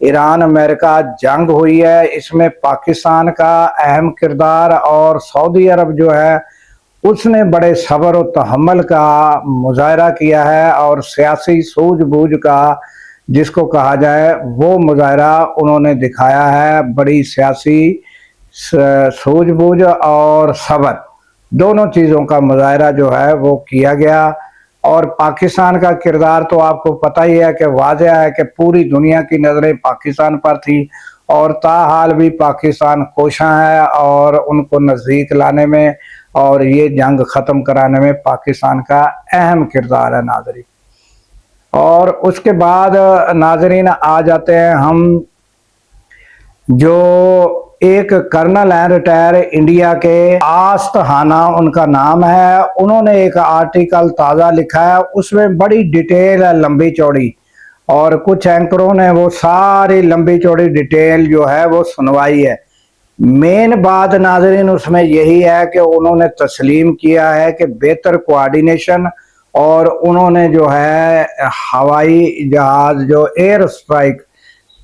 ایران امریکہ جنگ ہوئی ہے، اس میں پاکستان کا اہم کردار، اور سعودی عرب جو ہے اس نے بڑے صبر و تحمل کا مظاہرہ کیا ہے، اور سیاسی سوجھ بوجھ کا جس کو کہا جائے وہ مظاہرہ انہوں نے دکھایا ہے۔ بڑی سیاسی سوجھ بوجھ اور صبر دونوں چیزوں کا مظاہرہ جو ہے وہ کیا گیا۔ اور پاکستان کا کردار تو آپ کو پتہ ہی ہے کہ واضح ہے کہ پوری دنیا کی نظریں پاکستان پر تھی، اور تاحال بھی پاکستان کوشاں ہے، اور ان کو نزدیک لانے میں اور یہ جنگ ختم کرانے میں پاکستان کا اہم کردار ہے ناظرین۔ اور اس کے بعد ناظرین آ جاتے ہیں ہم جو ایک کرنل ہیں ریٹائر انڈیا کے، آستہانہ ان کا نام ہے، انہوں نے ایک آرٹیکل تازہ لکھا ہے، اس میں بڑی ڈیٹیل ہے لمبی چوڑی، اور کچھ اینکروں نے وہ ساری لمبی چوڑی ڈیٹیل جو ہے وہ سنوائی ہے۔ مین بات ناظرین اس میں یہی ہے کہ انہوں نے تسلیم کیا ہے کہ بہتر کوآرڈینیشن، اور انہوں نے جو ہے ہوائی جہاز جو ایئر اسٹرائک،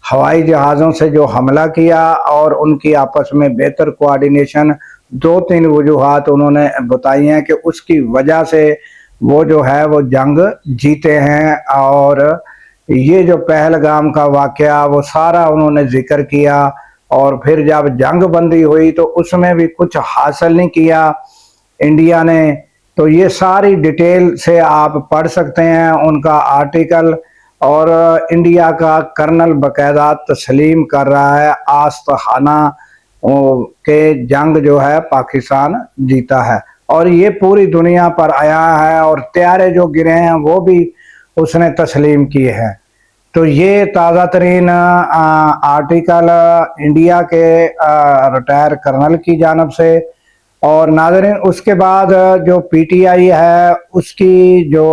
ہوائی جہازوں سے جو حملہ کیا، اور ان کی آپس میں بہتر کوآرڈینیشن، دو تین وجوہات انہوں نے بتائی ہیں کہ اس کی وجہ سے وہ جو ہے وہ جنگ جیتے ہیں۔ اور یہ جو پہلگام کا واقعہ وہ سارا انہوں نے ذکر کیا، اور پھر جب جنگ بندی ہوئی تو اس میں بھی کچھ حاصل نہیں کیا انڈیا نے۔ تو یہ ساری ڈیٹیل سے آپ پڑھ سکتے ہیں ان کا آرٹیکل، اور انڈیا کا کرنل باقاعدہ تسلیم کر رہا ہے آستہانہ کہ جنگ جو ہے پاکستان جیتا ہے، اور یہ پوری دنیا پر آیا ہے، اور طیارے جو گرے ہیں وہ بھی اس نے تسلیم کیے ہیں۔ تو یہ تازہ ترین آرٹیکل انڈیا کے ریٹائر کرنل کی جانب سے۔ اور ناظرین اس کے بعد جو پی ٹی آئی ہے اس کی جو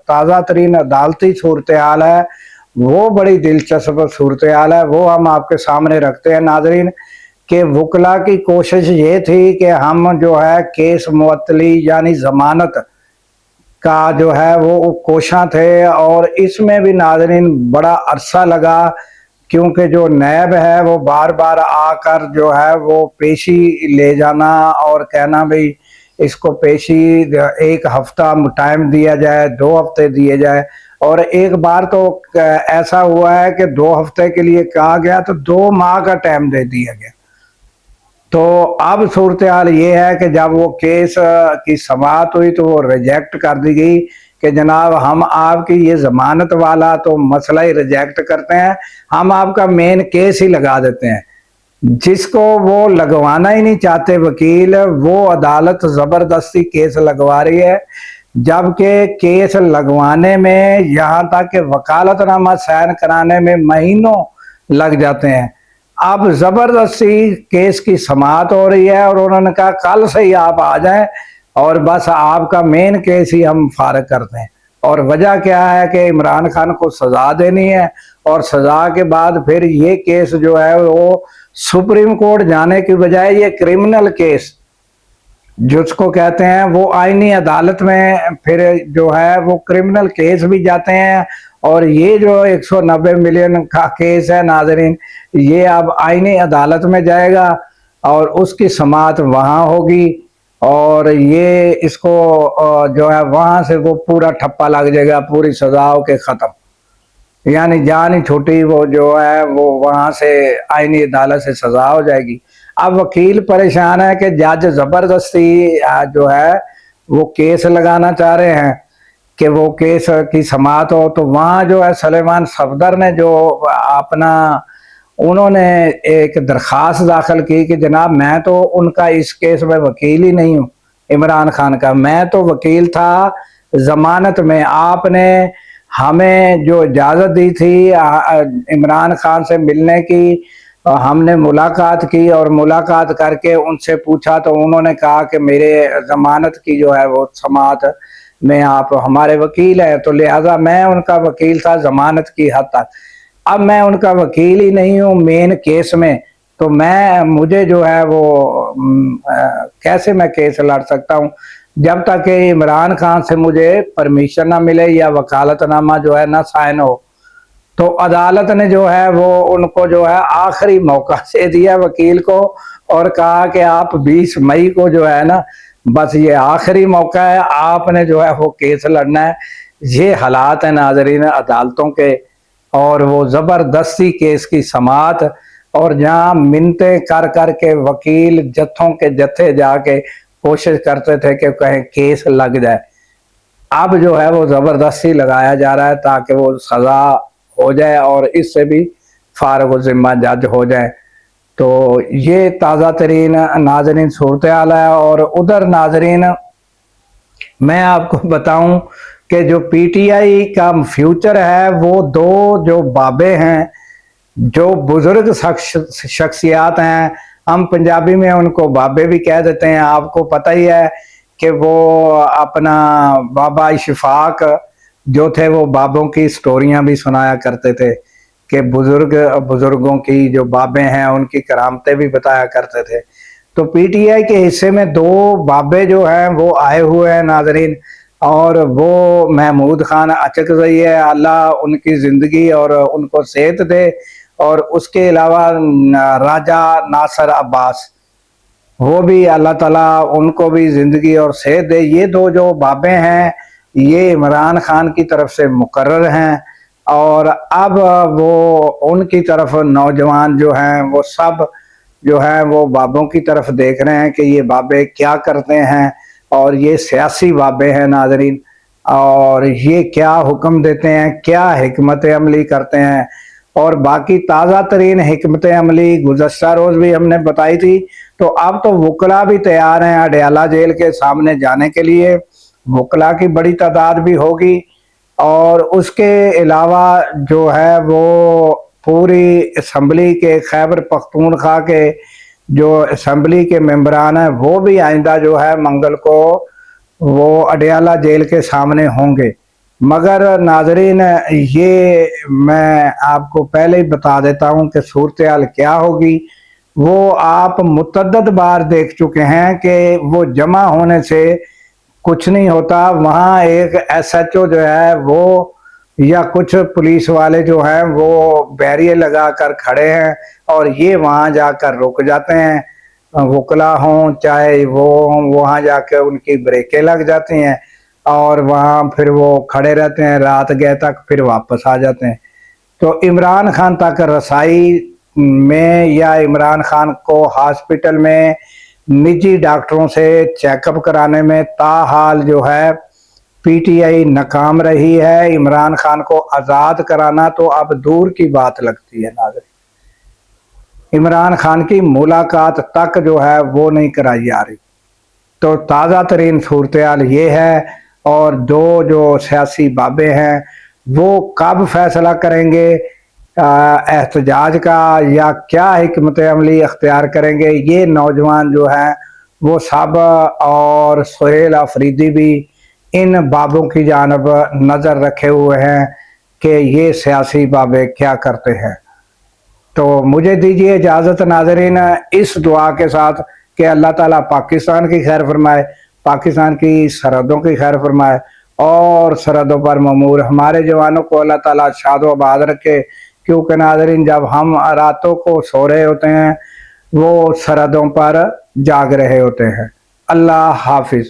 تازہ ترین عدالتی صورتحال ہے وہ بڑی دلچسپ صورتحال ہے، وہ ہم آپ کے سامنے رکھتے ہیں ناظرین۔ کہ وکلا کی کوشش یہ تھی کہ ہم جو ہے کیس معطلی یعنی ضمانت کا جو ہے وہ کوشاں تھے، اور اس میں بھی ناظرین بڑا عرصہ لگا، کیونکہ جو نیب ہے وہ بار بار آ کر جو ہے وہ پیشی لے جانا اور کہنا بھئی اس کو پیشی ایک ہفتہ ٹائم دیا جائے، 2 ہفتے دیے جائے، اور ایک بار تو ایسا ہوا ہے کہ 2 ہفتے کے لیے کہا گیا تو 2 ماہ کا ٹائم دے دیا گیا۔ تو اب صورتحال یہ ہے کہ جب وہ کیس کی سماعت ہوئی تو وہ ریجیکٹ کر دی گئی کہ جناب ہم آپ کی یہ ضمانت والا تو مسئلہ ہی ریجیکٹ کرتے ہیں، ہم آپ کا مین کیس ہی لگا دیتے ہیں۔ جس کو وہ لگوانا ہی نہیں چاہتے وکیل، وہ عدالت زبردستی کیس لگوا رہی ہے، جبکہ کیس لگوانے میں یہاں تک کہ وکالت نامہ سائن کرانے میں مہینوں لگ جاتے ہیں۔ اب زبردستی کیس کی سماعت ہو رہی ہے، اور انہوں نے کہا کل سے ہی آپ آ جائیں اور بس آپ کا مین کیس ہی ہم فارغ کرتے ہیں۔ اور وجہ کیا ہے کہ عمران خان کو سزا دینی ہے، اور سزا کے بعد پھر یہ کیس جو ہے وہ سپریم کورٹ جانے کی بجائے یہ کرمنل کیس جس کو کہتے ہیں وہ آئینی عدالت میں پھر جو ہے وہ کرمنل کیس بھی جاتے ہیں، اور یہ جو 190 ملین کا کیس ہے ناظرین یہ اب آئینی عدالت میں جائے گا، اور اس کی سماعت وہاں ہوگی، اور یہ اس کو جو ہے وہاں سے وہ پورا ٹھپا لگ جائے گا، پوری سزا ہو کے ختم، یعنی جان ہی چھوٹی، وہ جو ہے وہ وہاں سے آئینی عدالت سے سزا ہو جائے گی۔ اب وکیل پریشان ہے کہ جج زبردستی جو ہے وہ کیس لگانا چاہ رہے ہیں کہ وہ کیس کی سماعت ہو، تو وہاں جو ہے سلیمان صفدر نے جو اپنا انہوں نے ایک درخواست داخل کی کہ جناب میں تو ان کا اس کیس میں وکیل ہی نہیں ہوں، عمران خان کا میں تو وکیل تھا ضمانت میں، آپ نے ہمیں جو اجازت دی تھی عمران خان سے ملنے کی، ہم نے ملاقات کی، اور ملاقات کر کے ان سے پوچھا تو انہوں نے کہا کہ میرے ضمانت کی جو ہے وہ سماعت میں آپ ہمارے وکیل ہیں، تو لہذا میں ان کا وکیل تھا ضمانت کی حد تک، اب میں ان کا وکیل ہی نہیں ہوں مین کیس میں، تو مجھے جو ہے وہ کیسے میں کیس لڑ سکتا ہوں جب تک کہ عمران خان سے مجھے پرمیشن نہ ملے یا وکالت نامہ جو ہے نہ سائن ہو۔ تو عدالت نے جو ہے وہ ان کو جو ہے آخری موقع سے دیا وکیل کو، اور کہا کہ آپ 20 مئی کو جو ہے نا بس یہ آخری موقع ہے، آپ نے جو ہے وہ کیس لڑنا ہے۔ یہ حالات ہیں ناظرین عدالتوں کے، اور وہ زبردستی کیس کی سماعت، اور جہاں منتیں کر کر کے وکیل جتھوں کے جتھے جا کے کوشش کرتے تھے کہ کہیں کیس لگ جائے، اب جو ہے وہ زبردستی لگایا جا رہا ہے تاکہ وہ سزا ہو جائے اور اس سے بھی فارغ الذمہ جج ہو جائے۔ تو یہ تازہ ترین ناظرین صورتحال ہے۔ اور ادھر ناظرین میں آپ کو بتاؤں کہ جو پی ٹی آئی کا فیوچر ہے وہ دو جو بابے ہیں، جو بزرگ شخصیات ہیں، ہم پنجابی میں ان کو بابے بھی کہہ دیتے ہیں، آپ کو پتہ ہی ہے کہ وہ اپنا بابا اشفاق جو تھے وہ بابوں کی سٹوریاں بھی سنایا کرتے تھے، کہ بزرگوں کی جو بابے ہیں ان کی کرامتیں بھی بتایا کرتے تھے۔ تو پی ٹی آئی کے حصے میں دو بابے جو ہیں وہ آئے ہوئے ہیں ناظرین، اور وہ محمود خان اچکزئی ہے، اللہ ان کی زندگی اور ان کو صحت دے، اور اس کے علاوہ راجہ ناصر عباس، وہ بھی اللہ تعالیٰ ان کو بھی زندگی اور صحت دے۔ یہ دو جو بابے ہیں یہ عمران خان کی طرف سے مقرر ہیں، اور اب وہ ان کی طرف نوجوان جو ہیں وہ سب جو ہیں وہ بابوں کی طرف دیکھ رہے ہیں کہ یہ بابے کیا کرتے ہیں، اور یہ سیاسی بابے ہیں ناظرین، اور یہ کیا حکم دیتے ہیں، کیا حکمت عملی کرتے ہیں۔ اور باقی تازہ ترین حکمت عملی گزشتہ روز بھی ہم نے بتائی تھی، تو اب تو وکلا بھی تیار ہیں اڈیالہ جیل کے سامنے جانے کے لیے، وکلا کی بڑی تعداد بھی ہوگی، اور اس کے علاوہ جو ہے وہ پوری اسمبلی کے خیبر پختونخوا کے جو اسمبلی کے ممبران ہیں وہ بھی آئندہ جو ہے منگل کو وہ اڈیالہ جیل کے سامنے ہوں گے۔ مگر ناظرین یہ میں آپ کو پہلے ہی بتا دیتا ہوں کہ صورتحال کیا ہوگی، وہ آپ متعدد بار دیکھ چکے ہیں کہ وہ جمع ہونے سے کچھ نہیں ہوتا۔ وہاں ایک ایس ایچ او جو ہے وہ یا کچھ پولیس والے جو ہیں وہ بیریئر لگا کر کھڑے ہیں، اور یہ وہاں جا کر رک جاتے ہیں، وکلا ہوں چاہے وہ ہوں، وہاں جا کے ان کی بریکیں لگ جاتی ہیں، اور وہاں پھر وہ کھڑے رہتے ہیں رات گئے تک، پھر واپس آ جاتے ہیں۔ تو عمران خان تک رسائی میں یا عمران خان کو ہاسپٹل میں نجی ڈاکٹروں سے چیک اپ کرانے میں تاحال جو ہے پی ٹی آئی ناکام رہی ہے۔ عمران خان کو آزاد کرانا تو اب دور کی بات لگتی ہے ناظرین، عمران خان کی ملاقات تک جو ہے وہ نہیں کرائی جا رہی۔ تو تازہ ترین صورتحال یہ ہے، اور دو جو سیاسی بابے ہیں وہ کب فیصلہ کریں گے احتجاج کا، یا کیا حکمت عملی اختیار کریں گے، یہ نوجوان جو ہیں وہ سب، اور سہیل آفریدی بھی ان بابوں کی جانب نظر رکھے ہوئے ہیں کہ یہ سیاسی بابے کیا کرتے ہیں۔ تو مجھے دیجیے اجازت ناظرین اس دعا کے ساتھ کہ اللہ تعالیٰ پاکستان کی خیر فرمائے، پاکستان کی سرحدوں کی خیر فرمائے، اور سرحدوں پر مامور ہمارے جوانوں کو اللہ تعالیٰ شاد و آباد رکھے، کیونکہ ناظرین جب ہم راتوں کو سو رہے ہوتے ہیں وہ سرحدوں پر جاگ رہے ہوتے ہیں۔ اللہ حافظ۔